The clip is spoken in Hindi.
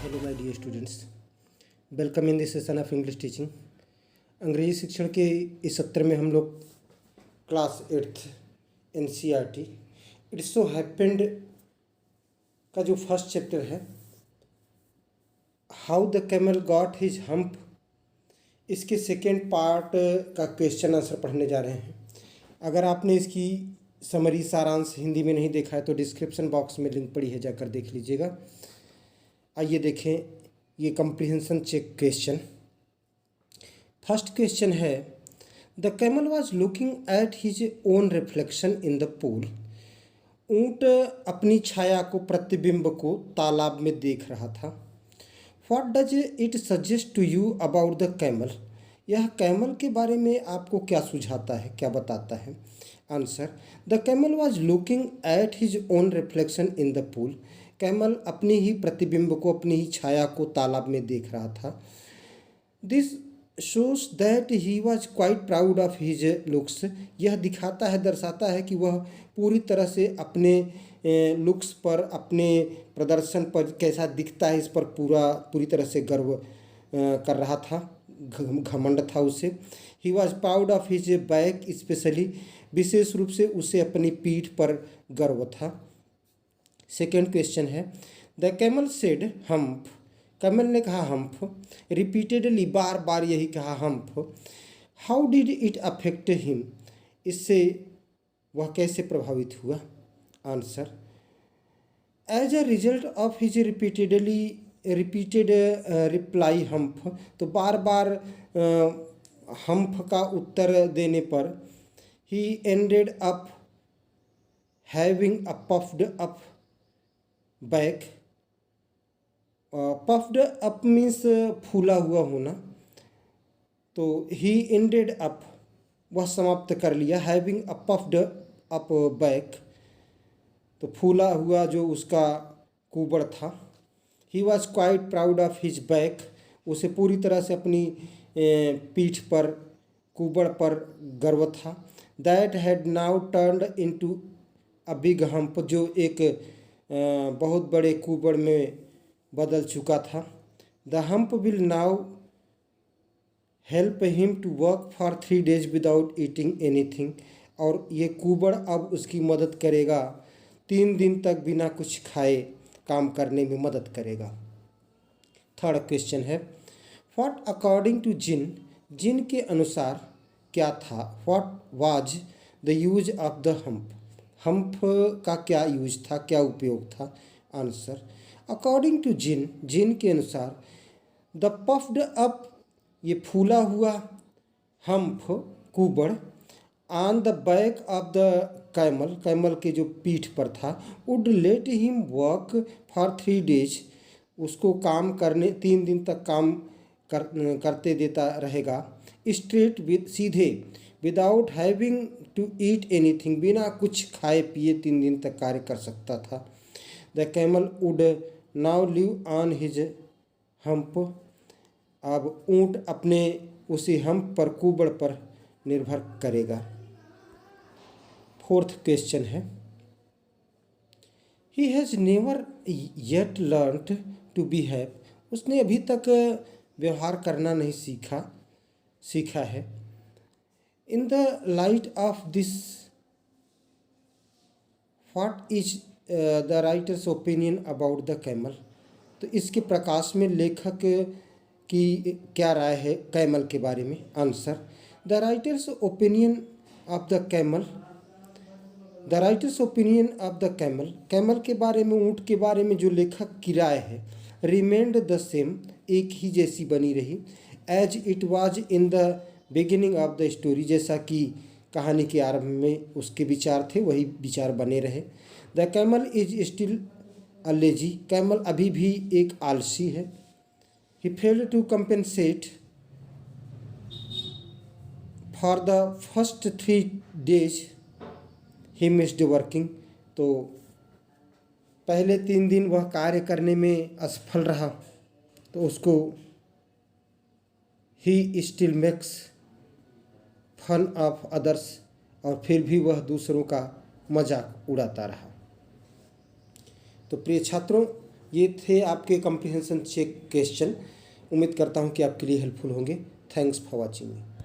Hello my dear students, welcome in this session of English teaching. अंग्रेजी शिक्षण के इस सत्र में हम लोग class 8th NCERT it's so happened का जो फर्स्ट चैप्टर है how the camel got his hump, इसके सेकेंड पार्ट का क्वेश्चन आंसर पढ़ने जा रहे हैं। अगर आपने इसकी समरी सारांश हिंदी में नहीं देखा है तो डिस्क्रिप्शन बॉक्स में लिंक पड़ी है, जाकर देख लीजिएगा। आइए देखें ये comprehension check question. First question है, the camel was looking at his own reflection in the pool. ऊँट अपनी छाया को, प्रतिबिंब को तालाब में देख रहा था। What does it suggest to you about the camel? यह कैमल के बारे में आपको क्या सुझाता है, क्या बताता है? Answer, the camel was looking at his own reflection in the pool. Camel अपनी ही प्रतिबिंब को, अपनी ही छाया को तालाब में देख रहा था। This shows that he was quite proud of his looks. यह दिखाता है, दर्शाता है कि वह पूरी तरह से अपने लुक्स पर, अपने प्रदर्शन पर कैसा दिखता है इस पर पूरी तरह से गर्व कर रहा था, घमंड था उसे। He was proud of his back specially, विशेष रूप से उसे अपनी पीठ पर गर्व था। सेकेंड क्वेश्चन है, the camel said hump. Camel ने कहा हम्प, रिपीटेडली, बार बार यही कहा hump. How did it affect him? इससे वह कैसे प्रभावित हुआ? Answer, as a result of his repeated reply hump. तो बार बार हम्प का उत्तर देने पर he ended up having a puffed up back. Puffed up means फूला हुआ होना, तो ही एंडेड अप, वह समाप्त कर लिया, having a puffed up back, तो फूला हुआ जो उसका कुबड़ था। He was quite proud of his back, उसे पूरी तरह से अपनी पीठ पर, कुबड़ पर गर्व था। That had now turned into a big hump, जो एक बहुत बड़े कुबड़ में बदल चुका था। The hump will now help him to work for 3 days without eating anything. और ये कुबड़ अब उसकी मदद करेगा, 3 दिन तक बिना कुछ खाए काम करने में मदद करेगा। थर्ड क्वेश्चन है, what according to Djinn, Djinn के अनुसार क्या था? What was the use of the hump? Hump का क्या यूज था, क्या उपयोग था? Answer, according to Djinn, Djinn के अनुसार, द पफ्ड अप, ये फूला हुआ हम्प, कुबड़, on the back of the camel, camel के जो पीठ पर था, would let him work for 3 days, उसको काम करने, 3 दिन तक काम करते देता रहेगा, स्ट्रेट विद, सीधे, without having to eat anything, बिना कुछ खाए पिए 3 दिन तक कार्य कर सकता था। The camel would now live on his hump, अब ऊँट अपने उसी हम्प पर, कुबड़ पर निर्भर करेगा। फोर्थ क्वेश्चन है, he has never yet learned to behave. उसने अभी तक व्यवहार करना नहीं सीखा है। In the light of this, what is the writer's opinion about the camel? तो इसके प्रकाश में लेखक की क्या राय है कैमल के बारे में? Answer, the writer's opinion of the camel, the writer's opinion of the camel, camel के बारे में, ऊँट के बारे में जो लेखक की राय है, रिमेंड द सेम, एक ही जैसी बनी रही, as it was in the beginning of the story, जैसा कि कहानी के आरंभ में उसके विचार थे वही विचार बने रहे। The camel is still a lazy, camel अभी भी एक आलसी है। He failed to compensate for the first 3 days he missed working, तो पहले 3 दिन वह कार्य करने में असफल रहा, तो उसको he still makes fun of others, और फिर भी वह दूसरों का मजाक उड़ाता रहा। तो प्रिय छात्रों, ये थे आपके कम्प्रिहेंशन चेक क्वेश्चन। उम्मीद करता हूँ कि आपके लिए हेल्पफुल होंगे। Thanks for watching.